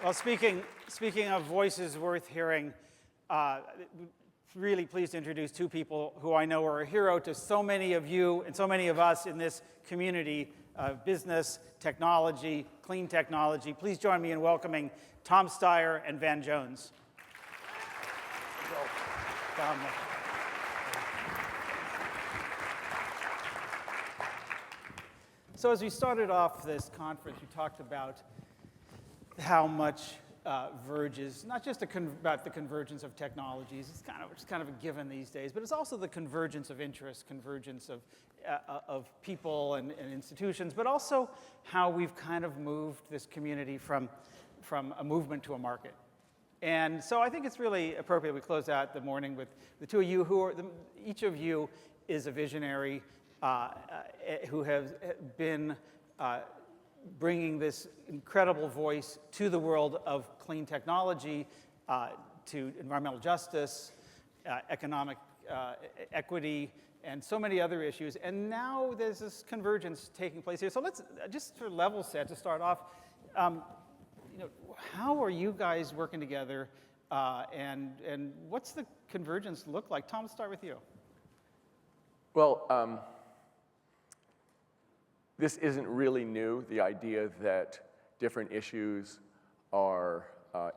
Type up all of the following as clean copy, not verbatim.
Well, speaking of voices worth hearing, really pleased to introduce two people who I know are a hero to so many of you and so many of us in this community of business, technology, clean technology. Please join me in welcoming Tom Steyer and Van Jones. So as we started off this conference, we talked about how much verges, not just about the convergence of technologies, it's kind of a given these days, but it's also the convergence of interests, convergence of people and institutions, but also how we've kind of moved this community from a movement to a market. And so I think it's really appropriate we close out the morning with the two of you each of you is a visionary who has been bringing this incredible voice to the world of clean technology, to environmental justice, economic equity, and so many other issues. And now there's this convergence taking place here. So let's just for level set to start off. How are you guys working together, and what's the convergence look like? Tom, let's start with you. Well, this isn't really new, the idea that different issues are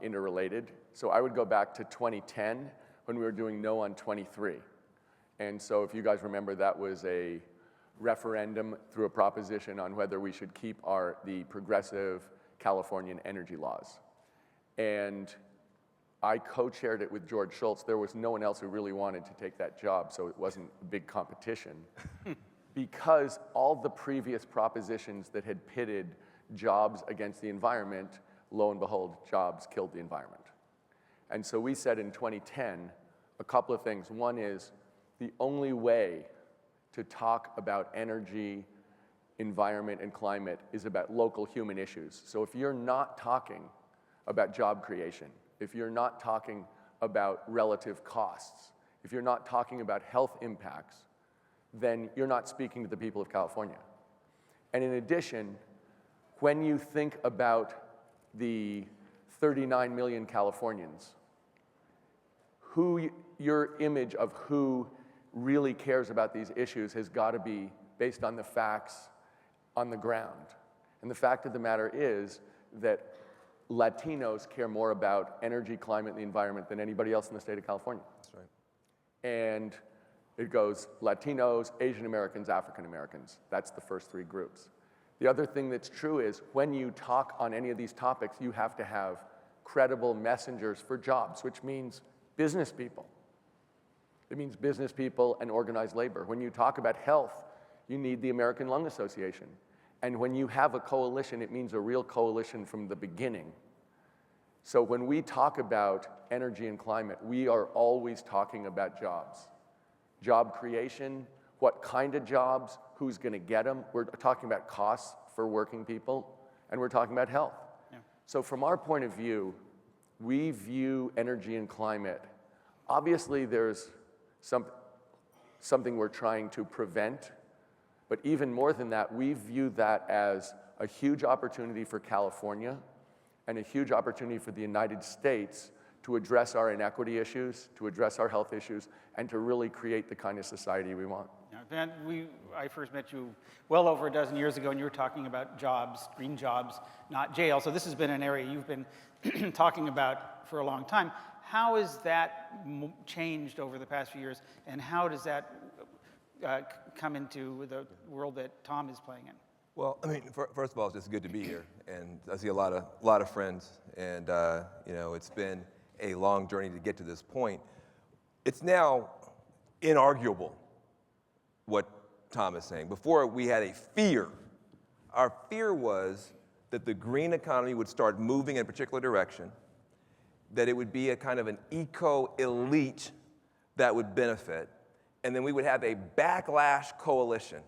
interrelated. So I would go back to 2010 when we were doing No on 23. And so if you guys remember, that was a referendum through a proposition on whether we should keep the progressive Californian energy laws. And I co-chaired it with George Shultz. There was no one else who really wanted to take that job, so it wasn't a big competition. Because all the previous propositions that had pitted jobs against the environment, lo and behold, jobs killed the environment. And so we said in 2010 a couple of things. One is the only way to talk about energy, environment, and climate is about local human issues. So if you're not talking about job creation, if you're not talking about relative costs, if you're not talking about health impacts, then you're not speaking to the people of California. And in addition, when you think about the 39 million Californians, your image of who really cares about these issues has got to be based on the facts on the ground. And the fact of the matter is that Latinos care more about energy, climate, and the environment than anybody else in the state of California. That's right. And it goes Latinos, Asian Americans, African Americans. That's the first three groups. The other thing that's true is when you talk on any of these topics, you have to have credible messengers for jobs, which means business people. It means business people and organized labor. When you talk about health, you need the American Lung Association. And when you have a coalition, it means a real coalition from the beginning. So when we talk about energy and climate, we are always talking about jobs. Job creation, what kind of jobs, who's going to get them. We're talking about costs for working people, and we're talking about health. Yeah. So from our point of view, we view energy and climate. Obviously, there's something we're trying to prevent, but even more than that, we view that as a huge opportunity for California and a huge opportunity for the United States to address our inequity issues, to address our health issues, and to really create the kind of society we want. Yeah, Van, I first met you well over a dozen years ago, and you were talking about jobs, green jobs, not jail. So this has been an area you've been talking about for a long time. How has that changed over the past few years, and how does that come into the world that Tom is playing in? Well, I mean, first of all, it's just good to be here, and I see a lot of friends, and it's been a long journey to get to this point. It's now inarguable what Tom is saying. Before, we had a fear. Our fear was that the green economy would start moving in a particular direction, that it would be a kind of an eco-elite that would benefit, and then we would have a backlash coalition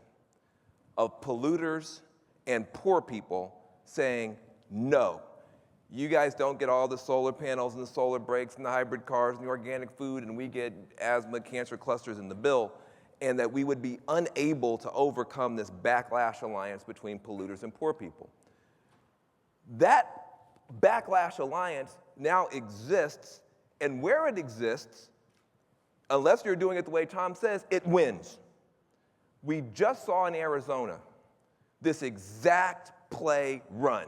of polluters and poor people saying, no, you guys don't get all the solar panels and the solar brakes and the hybrid cars and the organic food, and we get asthma, cancer clusters in the bill, and that we would be unable to overcome this backlash alliance between polluters and poor people. That Backlash Alliance now exists, and where it exists, unless you're doing it the way Tom says, it wins. We just saw in Arizona this exact play run,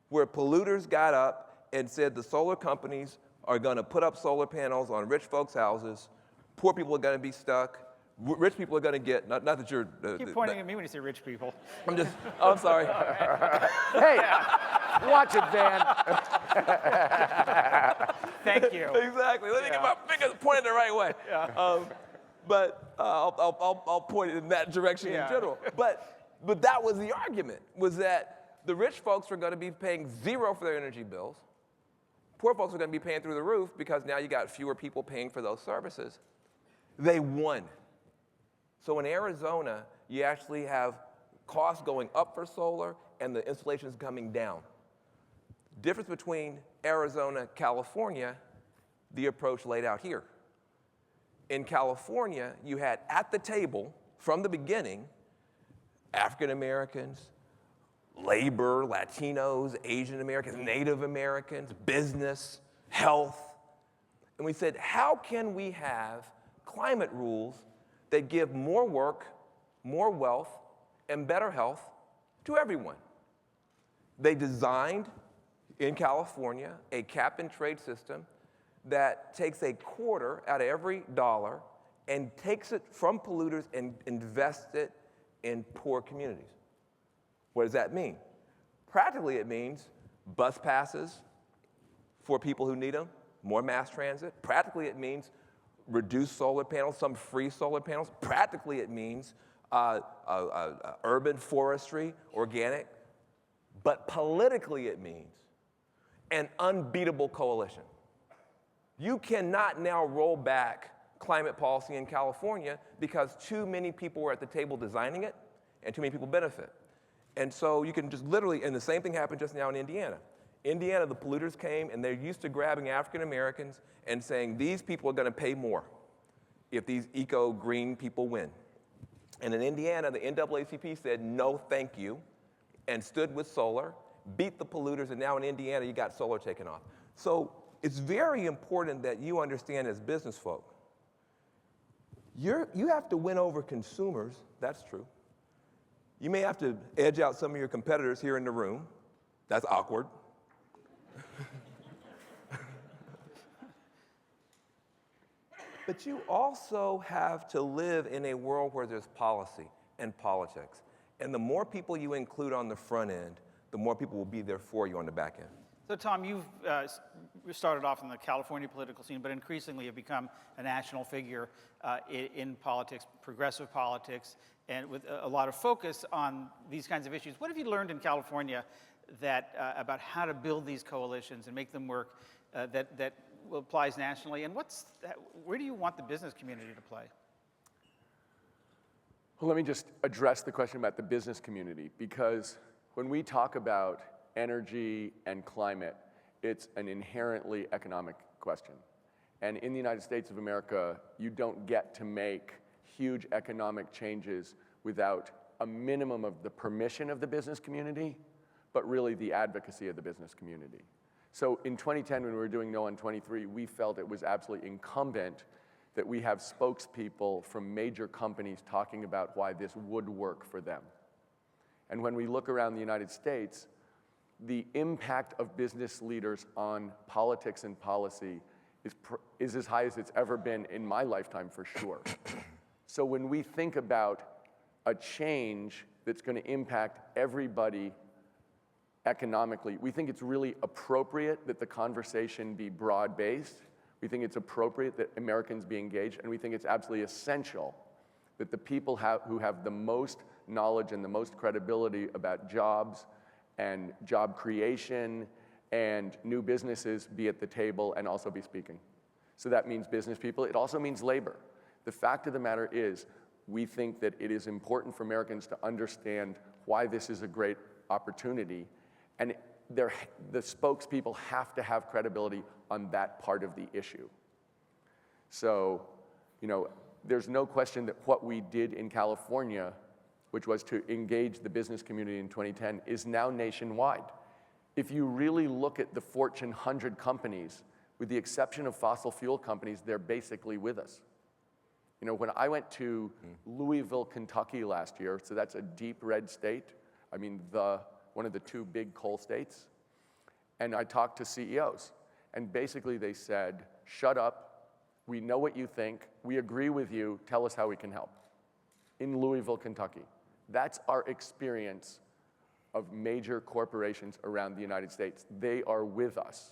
where polluters got up and said the solar companies are going to put up solar panels on rich folks' houses, poor people are going to be stuck, rich people are going to get, not that you're... Keep pointing at me when you say rich people. I'm sorry. Hey, watch it, Van. Thank you. Exactly. Let me get my fingers pointed the right way. Yeah. But I'll point it in that direction in general. But that was the argument, was that the rich folks were going to be paying zero for their energy bills. Poor folks are going to be paying through the roof because now you got fewer people paying for those services. They won. So in Arizona, you actually have costs going up for solar and the installations coming down. Difference between Arizona and California, the approach laid out here. In California, you had at the table, from the beginning, African Americans, labor, Latinos, Asian Americans, Native Americans, business, health. And we said, how can we have climate rules that give more work, more wealth, and better health to everyone? They designed, in California, a cap-and-trade system that takes a quarter out of every dollar and takes it from polluters and invests it in poor communities. What does that mean? Practically, it means bus passes for people who need them, more mass transit. Practically, it means reduced solar panels, some free solar panels. Practically, it means urban forestry, organic. But politically, it means an unbeatable coalition. You cannot now roll back climate policy in California because too many people were at the table designing it and too many people benefit. And so you can just literally, and the same thing happened just now in Indiana. Indiana, the polluters came and they're used to grabbing African Americans and saying these people are going to pay more if these eco-green people win. And in Indiana, the NAACP said no thank you and stood with solar, beat the polluters, and now in Indiana you got solar taken off. So it's very important that you understand as business folk, you have to win over consumers, that's true. You may have to edge out some of your competitors here in the room. That's awkward. But you also have to live in a world where there's policy and politics. And the more people you include on the front end, the more people will be there for you on the back end. So Tom, you've started off in the California political scene, but increasingly have become a national figure in politics, progressive politics, and with a lot of focus on these kinds of issues. What have you learned in California that, about how to build these coalitions and make them work that applies nationally? And where do you want the business community to play? Well, let me just address the question about the business community, because when we talk about energy and climate, it's an inherently economic question. And in the United States of America, you don't get to make huge economic changes without a minimum of the permission of the business community, but really the advocacy of the business community. So in 2010, when we were doing No on 23, we felt it was absolutely incumbent that we have spokespeople from major companies talking about why this would work for them. And when we look around the United States, the impact of business leaders on politics and policy is as high as it's ever been in my lifetime, for sure. So when we think about a change that's going to impact everybody economically, we think it's really appropriate that the conversation be broad-based. We think it's appropriate that Americans be engaged, and we think it's absolutely essential that the people who have the most knowledge and the most credibility about jobs and job creation and new businesses be at the table and also be speaking. So that means business people. It also means labor. The fact of the matter is, we think that it is important for Americans to understand why this is a great opportunity, and the spokespeople have to have credibility on that part of the issue. So, there's no question that what we did in California, which was to engage the business community in 2010, is now nationwide. If you really look at the Fortune 100 companies, with the exception of fossil fuel companies, they're basically with us. You know, when I went to Louisville, Kentucky last year, so that's a deep red state, I mean, one of the two big coal states, and I talked to CEOs, and basically they said, shut up, we know what you think, we agree with you, tell us how we can help. In Louisville, Kentucky. That's our experience of major corporations around the United States. They are with us.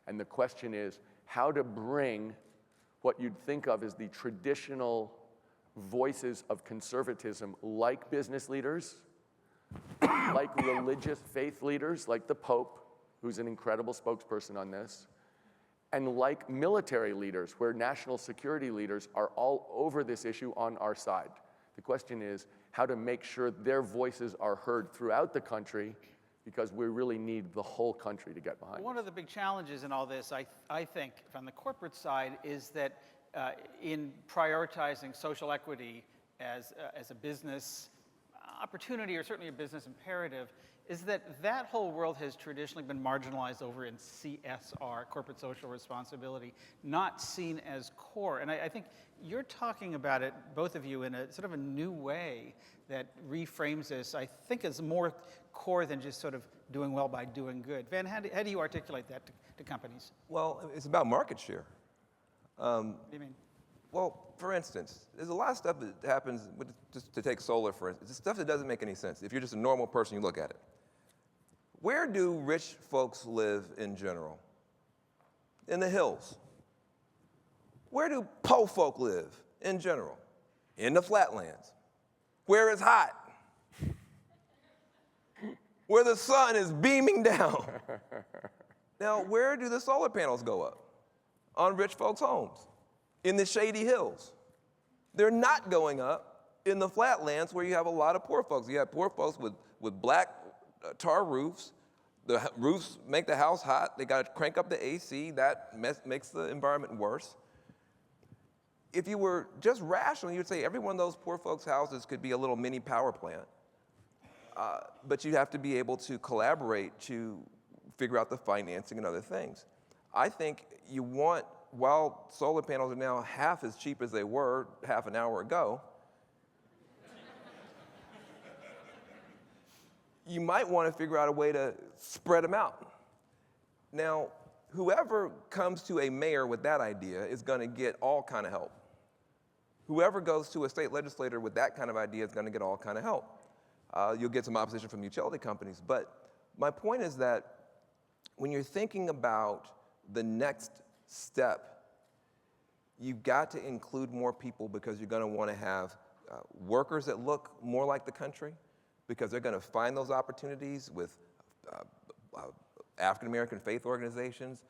And the question is how to bring what you'd think of as the traditional voices of conservatism, like business leaders, like religious faith leaders, like the Pope, who's an incredible spokesperson on this, and like military leaders, where national security leaders are all over this issue on our side. The question is how to make sure their voices are heard throughout the country, because we really need the whole country to get behind. One of the big challenges in all this, I think, from the corporate side, is that in prioritizing social equity as a business opportunity, or certainly a business imperative, is that whole world has traditionally been marginalized over in CSR, corporate social responsibility, not seen as core. And I think you're talking about it, both of you, in a sort of a new way that reframes this, I think, as more core than just sort of doing well by doing good. Van, how do you articulate that to companies? Well, it's about market share. What do you mean? Well, for instance, there's a lot of stuff that happens, just to take solar, for instance, it's stuff that doesn't make any sense. If you're just a normal person, you look at it. Where do rich folks live in general? In the hills. Where do poor folk live in general? In the flatlands. Where it's hot. Where the sun is beaming down. Now, where do the solar panels go up? On rich folks' homes. In the shady hills. They're not going up in the flatlands where you have a lot of poor folks. You have poor folks with black tar roofs. The roofs make the house hot. They got to crank up the AC. That makes the environment worse. If you were just rational, you'd say every one of those poor folks' houses could be a little mini power plant. But you'd have to be able to collaborate to figure out the financing and other things. I think you want, while solar panels are now half as cheap as they were half an hour ago, you might want to figure out a way to spread them out. Now, whoever comes to a mayor with that idea is going to get all kind of help. Whoever goes to a state legislator with that kind of idea is going to get all kind of help. You'll get some opposition from utility companies. But my point is that when you're thinking about the next step, you've got to include more people, because you're going to want to have workers that look more like the country, because they're going to find those opportunities with African American faith organizations,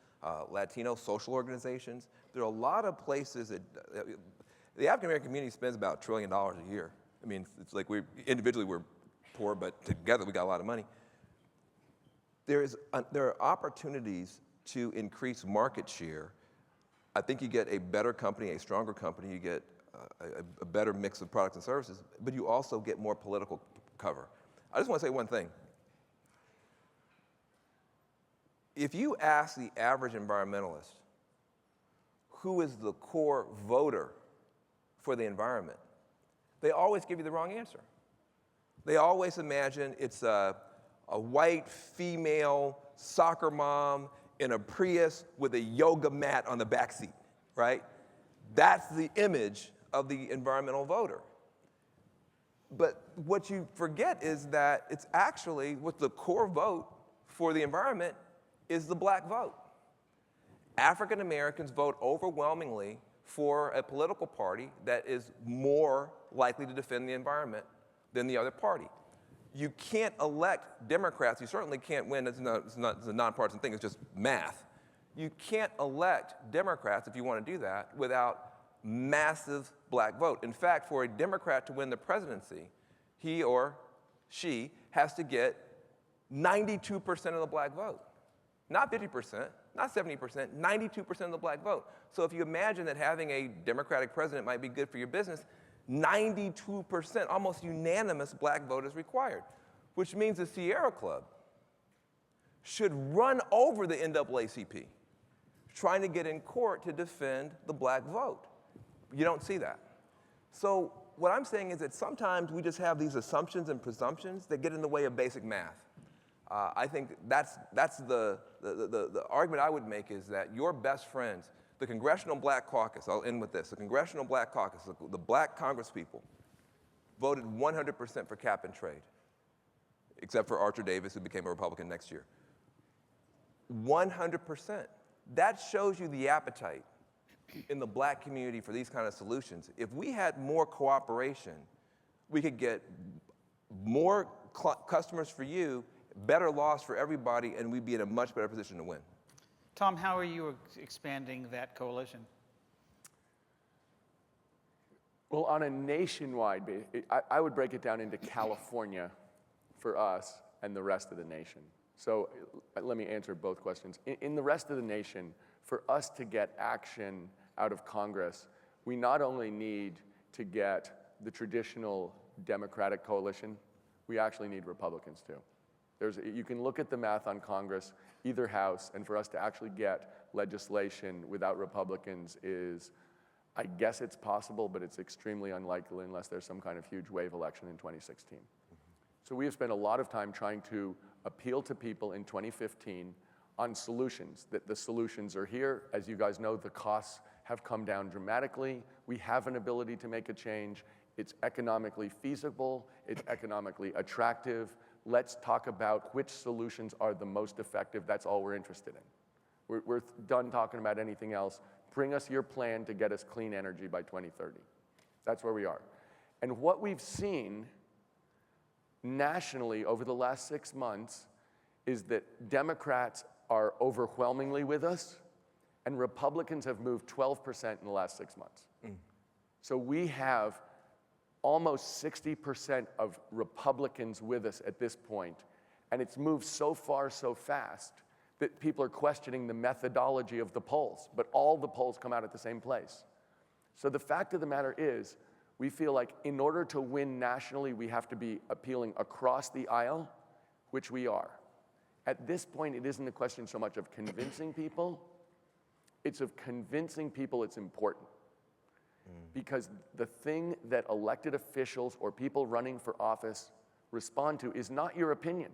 Latino social organizations. There are a lot of places that the African American community spends about $1 trillion a year. I mean, it's like individually we're poor, but together we got a lot of money. There are opportunities to increase market share. I think you get a better company, a stronger company, you get a better mix of products and services, but you also get more political cover. I just want to say one thing. If you ask the average environmentalist who is the core voter for the environment, they always give you the wrong answer. They always imagine it's a white female soccer mom in a Prius with a yoga mat on the back seat, right? That's the image of the environmental voter. But what you forget is that it's actually what the core vote for the environment is the black vote. African Americans vote overwhelmingly for a political party that is more likely to defend the environment than the other party. You can't elect Democrats. You certainly can't win. It's a nonpartisan thing. It's just math. You can't elect Democrats, if you want to do that, without massive black vote. In fact, for a Democrat to win the presidency, he or she has to get 92% of the black vote. Not 50%, not 70%, 92% of the black vote. So if you imagine that having a Democratic president might be good for your business, 92%, almost unanimous black vote is required, which means the Sierra Club should run over the NAACP, trying to get in court to defend the black vote. You don't see that. So what I'm saying is that sometimes we just have these assumptions and presumptions that get in the way of basic math. I think that's the argument I would make, is that your best friends, the Congressional Black Caucus, I'll end with this, the Congressional Black Caucus, the black congresspeople, voted 100% for cap and trade, except for Archer Davis, who became a Republican next year. 100%. That shows you the appetite in the black community for these kind of solutions. If we had more cooperation, we could get more customers for you, better laws for everybody, and we'd be in a much better position to win. Tom, how are you expanding that coalition? Well, on a nationwide basis, I would break it down into California for us and the rest of the nation. So let me answer both questions. In the rest of the nation, for us to get action out of Congress, we not only need to get the traditional Democratic coalition, we actually need Republicans too. You can look at the math on Congress, either house, and for us to actually get legislation without Republicans is, I guess it's possible, but it's extremely unlikely unless there's some kind of huge wave election in 2016. So we have spent a lot of time trying to appeal to people in 2015 on solutions, that the solutions are here. As you guys know, the costs have come down dramatically. We have an ability to make a change. It's economically feasible. It's economically attractive. Let's talk about which solutions are the most effective. That's all we're interested in. We're done talking about anything else. Bring us your plan to get us clean energy by 2030. That's where we are. And what we've seen nationally over the last 6 months is that Democrats are overwhelmingly with us, and Republicans have moved 12% in the last 6 months. So we have almost 60% of Republicans with us at this point, and it's moved so far so fast that people are questioning the methodology of the polls, but all the polls come out at the same place. So the fact of the matter is, we feel like in order to win nationally, we have to be appealing across the aisle, which we are. At this point, it isn't a question so much of convincing people, it's of convincing people it's important. Because the thing that elected officials or people running for office respond to is not your opinion.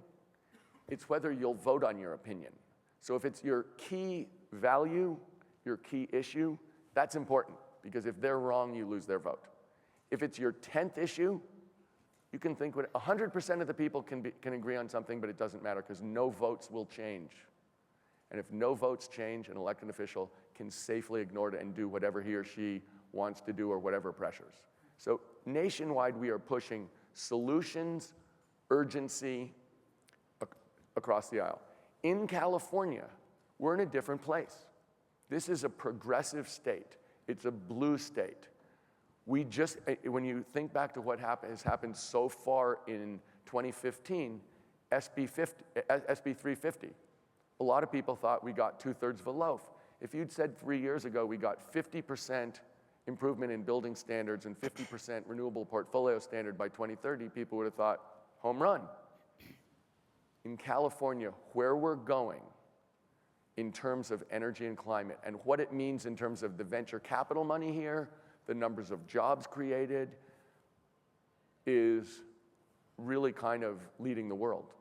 It's whether you'll vote on your opinion. So if it's your key value, your key issue, that's important. Because if they're wrong, you lose their vote. If it's your 10th issue, you can think 100% of the people can agree on something, but it doesn't matter because no votes will change. And if no votes change, an elected official can safely ignore it and do whatever he or she wants to do or whatever pressures. So nationwide, we are pushing solutions, urgency across the aisle. In California, we're in a different place. This is a progressive state. It's a blue state. We just, when you think back to what has happened so far in 2015, SB 350, a lot of people thought we got 2/3 of a loaf. If you'd said 3 years ago we got 50% improvement in building standards and 50% renewable portfolio standard by 2030, people would have thought, home run. In California, where we're going in terms of energy and climate and what it means in terms of the venture capital money here, the numbers of jobs created, is really kind of leading the world.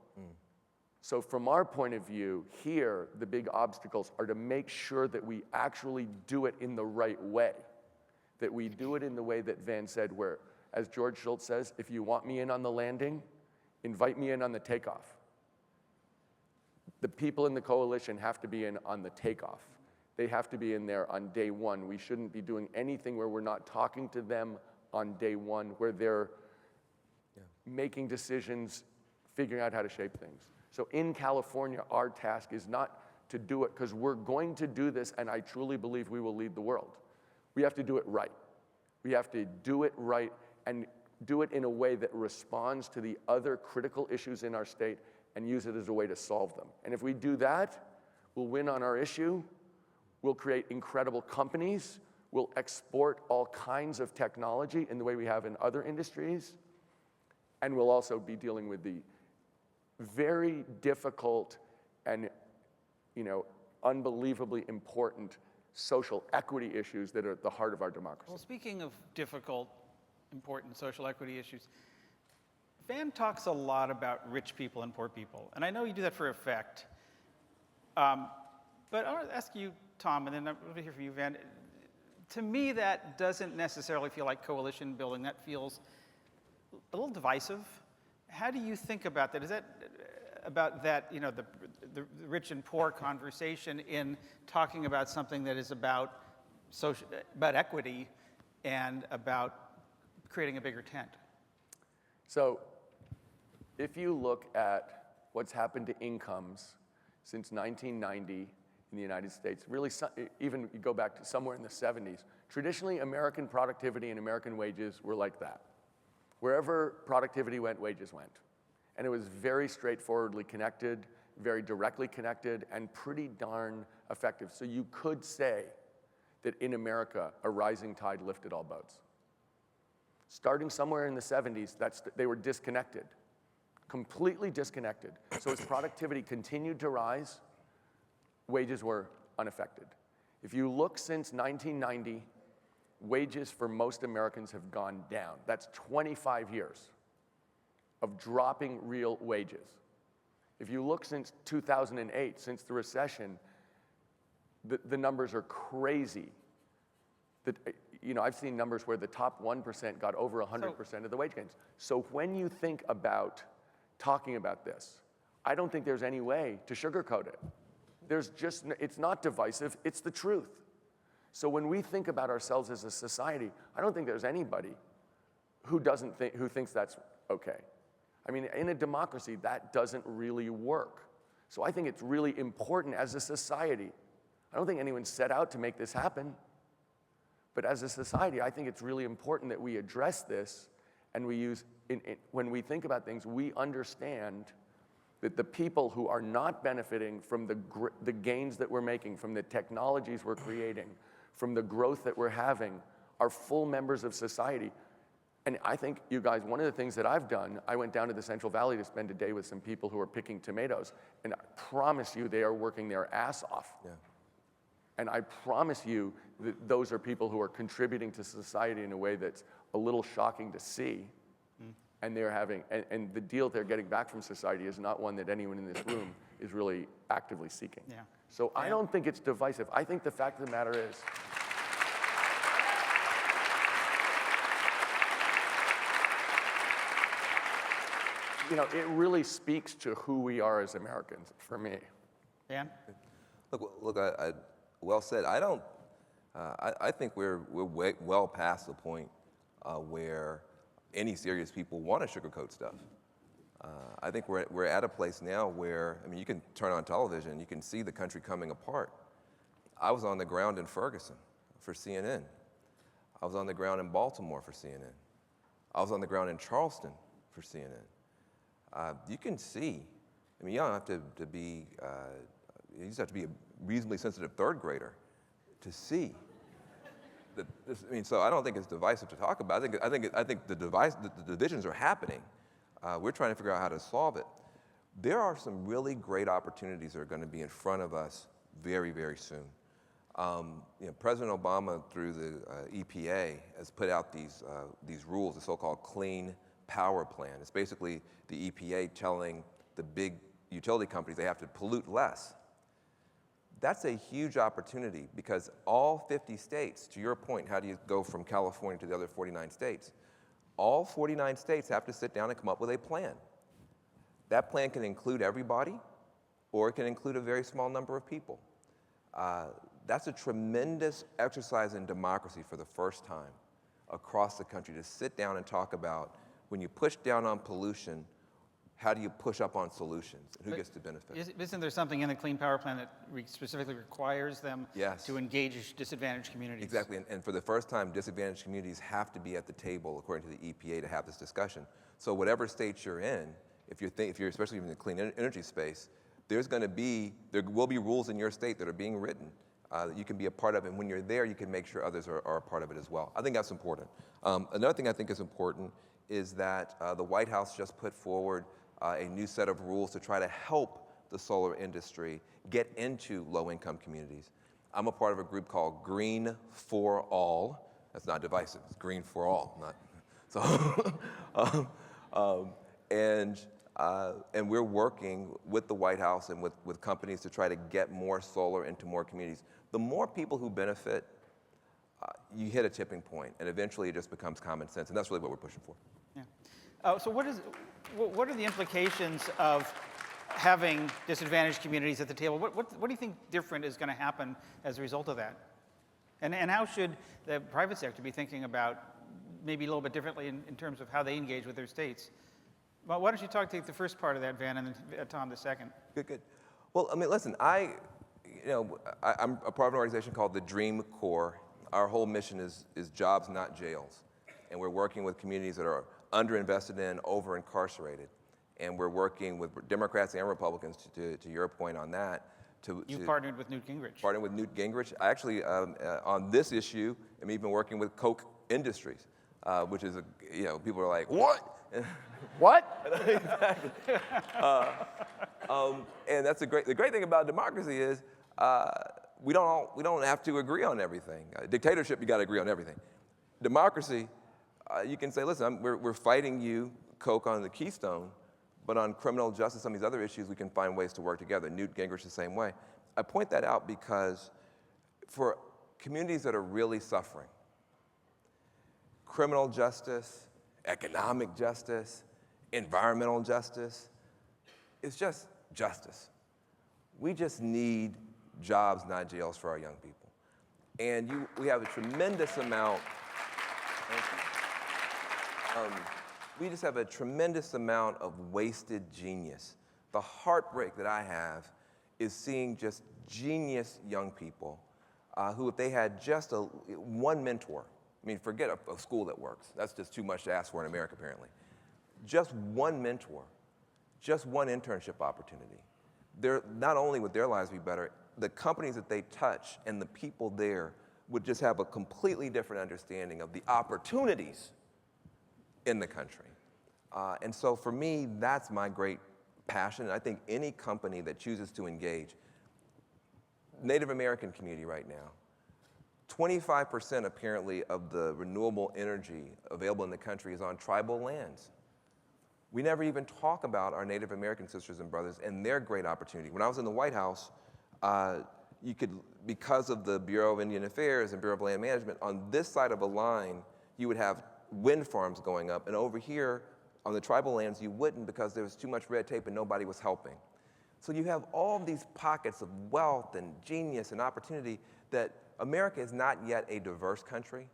So from our point of view, here, the big obstacles are to make sure that we actually do it in the right way, that we do it in the way that Van said, where, as George Shultz says, if you want me in on the landing, invite me in on the takeoff. The people in the coalition have to be in on the takeoff. They have to be in there on day one. We shouldn't be doing anything where we're not talking to them on day one, where they're making decisions, figuring out how to shape things. So in California, our task is not to do it because we're going to do this, and I truly believe we will lead the world. We have to do it right. We have to do it right and do it in a way that responds to the other critical issues in our state and use it as a way to solve them. And if we do that, we'll win on our issue. We'll create incredible companies. We'll export all kinds of technology in the way we have in other industries. And we'll also be dealing with the very difficult and unbelievably important social equity issues that are at the heart of our democracy. Well, speaking of difficult, important social equity issues, Van talks a lot about rich people and poor people, and I know you do that for effect. But I want to ask you, Tom, and then I'm going to hear from you, Van. To me, that doesn't necessarily feel like coalition building. That feels a little divisive. How do you think about that? Is that about that, the rich and poor conversation in talking about something that is about equity and about creating a bigger tent? So if you look at what's happened to incomes since 1990 in the United States, really even you go back to somewhere in the 70s, traditionally American productivity and American wages were like that. Wherever productivity went, wages went. And it was very straightforwardly connected, very directly connected, and pretty darn effective. So you could say that in America, a rising tide lifted all boats. Starting somewhere in the 70s, they were disconnected, completely disconnected. So as productivity continued to rise, wages were unaffected. If you look since 1990, wages for most Americans have gone down. That's 25 years of dropping real wages. If you look since 2008, since the recession, the numbers are crazy. I've seen numbers where the top 1% got over 100% of the wage gains. So when you think about talking about this, I don't think there's any way to sugarcoat it. It's not divisive, it's the truth. So when we think about ourselves as a society, I don't think there's anybody who thinks that's okay. I mean, in a democracy, that doesn't really work. So I think it's really important as a society. I don't think anyone set out to make this happen. But as a society, I think it's really important that we address this and when we think about things, we understand that the people who are not benefiting from the gains that we're making, from the technologies we're creating, from the growth that we're having, are full members of society. And I think, you guys, one of the things that I've done, I went down to the Central Valley to spend a day with some people who are picking tomatoes, and I promise you they are working their ass off. Yeah. And I promise you that those are people who are contributing to society in a way that's a little shocking to see. And they're and the deal they're getting back from society is not one that anyone in this room is really actively seeking. Yeah. So I don't think it's divisive. I think the fact of the matter is, it really speaks to who we are as Americans, for me. Dan? Look, well said. I think we're well past the point where any serious people want to sugarcoat stuff. I think we're at a place now where, you can turn on television, you can see the country coming apart. I was on the ground in Ferguson for CNN. I was on the ground in Baltimore for CNN. I was on the ground in Charleston for CNN. You can see, you don't have to be, you just have to be a reasonably sensitive third grader to see that this. So I don't think it's divisive to talk about. I think the divisions are happening. We're trying to figure out how to solve it. There are some really great opportunities that are going to be in front of us very, very soon. President Obama, through the EPA, has put out these rules, the so-called Clean Power Plan. It's basically the EPA telling the big utility companies they have to pollute less. That's a huge opportunity because all 50 states, to your point, how do you go from California to the other 49 states? All 49 states have to sit down and come up with a plan. That plan can include everybody, or it can include a very small number of people. That's a tremendous exercise in democracy for the first time across the country, to sit down and talk about, when you push down on pollution, how do you push up on solutions? And who gets to benefit? Isn't there something in the Clean Power Plan that specifically requires them to engage disadvantaged communities? Exactly, and for the first time, disadvantaged communities have to be at the table, according to the EPA, to have this discussion. So whatever state you're in, if you're especially in the clean energy space, there will be rules in your state that are being written that you can be a part of, and when you're there, you can make sure others are a part of it as well. I think that's important. Another thing I think is important is that the White House just put forward a new set of rules to try to help the solar industry get into low-income communities. I'm a part of a group called Green for All. That's not divisive. It's Green for All, not so. And we're working with the White House and with companies to try to get more solar into more communities. The more people who benefit, you hit a tipping point, and eventually it just becomes common sense, and that's really what we're pushing for. Yeah. So what are the implications of having disadvantaged communities at the table? What do you think different is going to happen as a result of that? And how should the private sector be thinking about maybe a little bit differently in terms of how they engage with their states? Well, why don't you take the first part of that, Van, and then Tom the second? Good. Well, I mean, listen, I'm a part of an organization called the Dream Corps. Our whole mission is jobs, not jails. And we're working with communities that are underinvested in, over-incarcerated. And we're working with Democrats and Republicans, to your point on that. You partnered with Newt Gingrich. Partnered with Newt Gingrich. I actually, on this issue, am even working with Koch Industries, which is, people are like, what? What? Exactly. And that's the great thing about democracy is we don't have to agree on everything. Dictatorship, you got to agree on everything. Democracy, you can say, listen, we're fighting you, Koch, on the Keystone, but on criminal justice, some of these other issues, we can find ways to work together. Newt Gingrich the same way. I point that out because for communities that are really suffering, criminal justice, economic justice, environmental justice, it's just justice. We just need jobs, not jails, for our young people. And we have a tremendous amount, we just have a tremendous amount of wasted genius. The heartbreak that I have is seeing just genius young people who, if they had just one mentor, I mean, forget a school that works. That's just too much to ask for in America, apparently. Just one mentor, just one internship opportunity. Not only would their lives be better, the companies that they touch and the people there would just have a completely different understanding of the opportunities in the country. And so for me, that's my great passion. And I think any company that chooses to engage, Native American community right now, 25% apparently of the renewable energy available in the country is on tribal lands. We never even talk about our Native American sisters and brothers and their great opportunity. When I was in the White House, you could, because of the Bureau of Indian Affairs and Bureau of Land Management, on this side of a line, you would have wind farms going up, and over here on the tribal lands, you wouldn't because there was too much red tape and nobody was helping. So you have all these pockets of wealth and genius and opportunity that America is not yet a diverse country.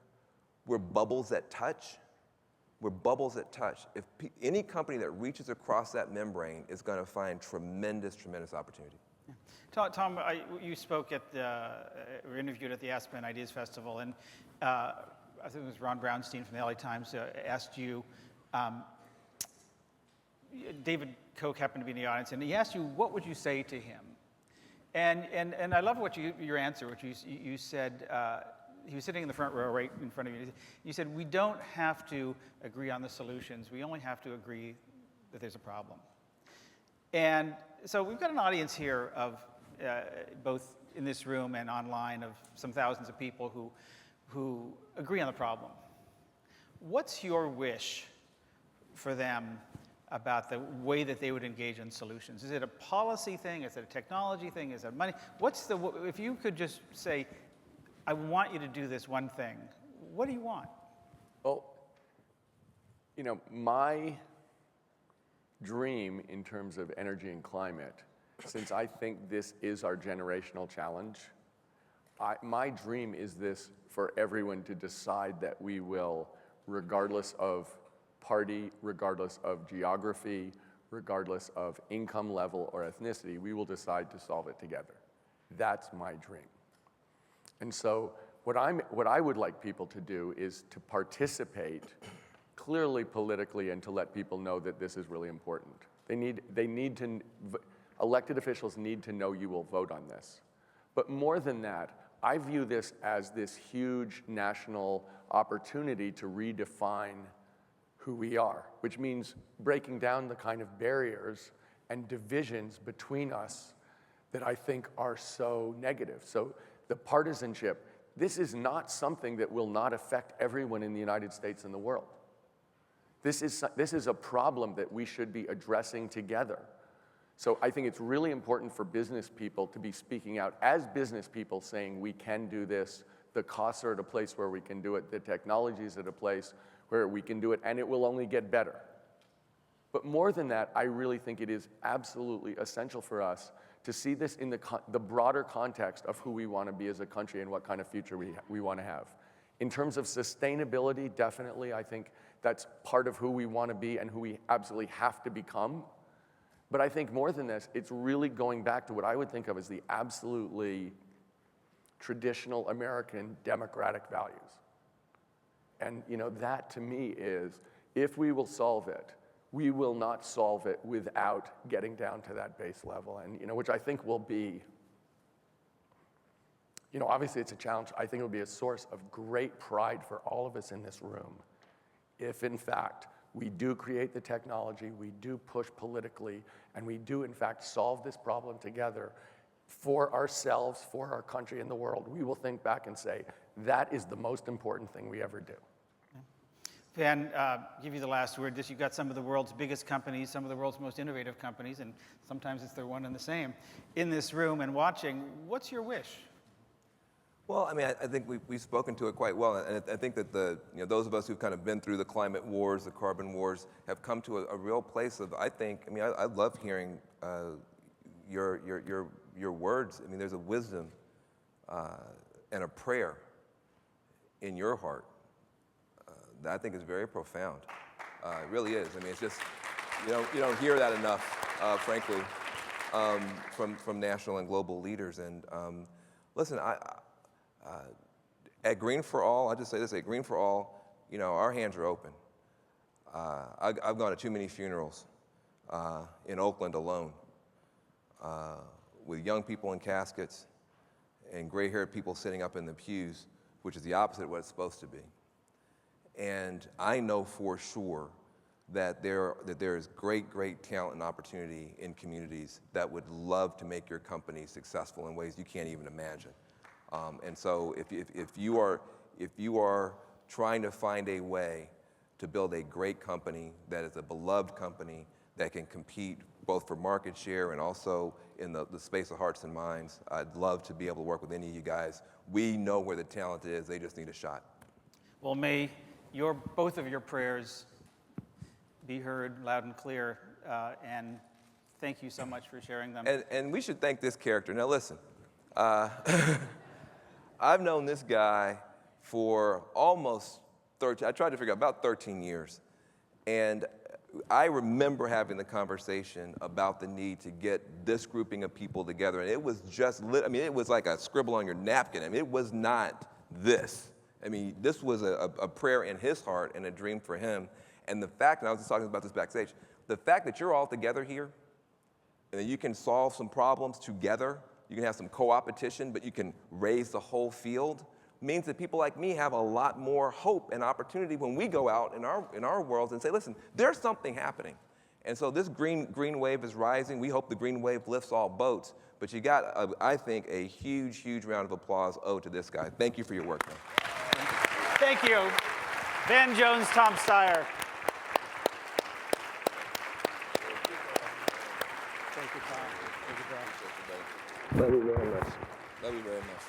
We're bubbles that touch. We're bubbles that touch. If any company that reaches across that membrane is going to find tremendous, tremendous opportunity. Yeah. Tom, you spoke were interviewed at the Aspen Ideas Festival, and I think it was Ron Brownstein from the LA Times asked you, David Koch happened to be in the audience, and he asked you, what would you say to him? And I love your answer, which you said, he was sitting in the front row right in front of you. You said, we don't have to agree on the solutions. We only have to agree that there's a problem. And so we've got an audience here of both in this room and online of some thousands of people who agree on the problem. What's your wish for them about the way that they would engage in solutions? Is it a policy thing? Is it a technology thing? Is it money? If you could just say, I want you to do this one thing, what do you want? Well, my dream in terms of energy and climate, since I think this is our generational challenge, my dream is this for everyone to decide that we will, regardless of party, regardless of geography, regardless of income level or ethnicity, we will decide to solve it together. That's my dream. And so what I would like people to do is to participate clearly politically and to let people know that this is really important. Elected officials need to know you will vote on this. But more than that, I view this as this huge national opportunity to redefine who we are, which means breaking down the kind of barriers and divisions between us that I think are so negative. So the partisanship, this is not something that will not affect everyone in the United States and the world. This is a problem that we should be addressing together. So I think it's really important for business people to be speaking out as business people, saying we can do this, the costs are at a place where we can do it, the technology is at a place where we can do it, and it will only get better. But more than that, I really think it is absolutely essential for us to see this in the broader context of who we want to be as a country and what kind of future we want to have. In terms of sustainability, definitely, I think that's part of who we want to be and who we absolutely have to become. But I think more than this, it's really going back to what I would think of as the absolutely traditional American democratic values. And that to me is, if we will solve it, we will not solve it without getting down to that base level, and which I think will be, obviously it's a challenge. I think it will be a source of great pride for all of us in this room if, in fact, we do create the technology, we do push politically, and we do, in fact, solve this problem together for ourselves, for our country and the world. We will think back and say, that is the most important thing we ever do. Van, give you the last word. You've got some of the world's biggest companies, some of the world's most innovative companies, and sometimes they're one and the same, in this room and watching. What's your wish? Well, I mean, I think we've spoken to it quite well, and I think that those of us who've kind of been through the climate wars, the carbon wars, have come to a real place of, I love hearing your words. I mean, there's a wisdom and a prayer in your heart that I think is very profound. It really is. I mean, it's just, you don't hear that enough, frankly, from national and global leaders. And listen, at Green for All, I'll just say this, at Green for All, our hands are open. I've gone to too many funerals in Oakland alone with young people in caskets and gray-haired people sitting up in the pews, which is the opposite of what it's supposed to be. And I know for sure that there is great talent and opportunity in communities that would love to make your company successful in ways you can't even imagine. And so if you are trying to find a way to build a great company that is a beloved company that can compete both for market share and also in the space of hearts and minds, I'd love to be able to work with any of you guys. We know where the talent is, they just need a shot. Well, may both of your prayers be heard loud and clear, and thank you so much for sharing them. And we should thank this character. Now listen, I've known this guy for almost 13, I tried to figure out, about 13 years. And I remember having the conversation about the need to get this grouping of people together. And it was just, it was like a scribble on your napkin. I mean, it was not this. I mean, this was a prayer in his heart and a dream for him. And the fact, and I was just talking about this backstage, the fact that you're all together here and that you can solve some problems together, you can have some co-opetition, but you can raise the whole field, means that people like me have a lot more hope and opportunity when we go out in our worlds and say, listen, there's something happening. And so this green wave is rising. We hope the green wave lifts all boats. But you got, I think, a huge round of applause owed to this guy. Thank you for your work, man. Thank you. Van Jones, Tom Steyer. Thank you, Tom. Thank you, Tom. Love you very much. Love you very much.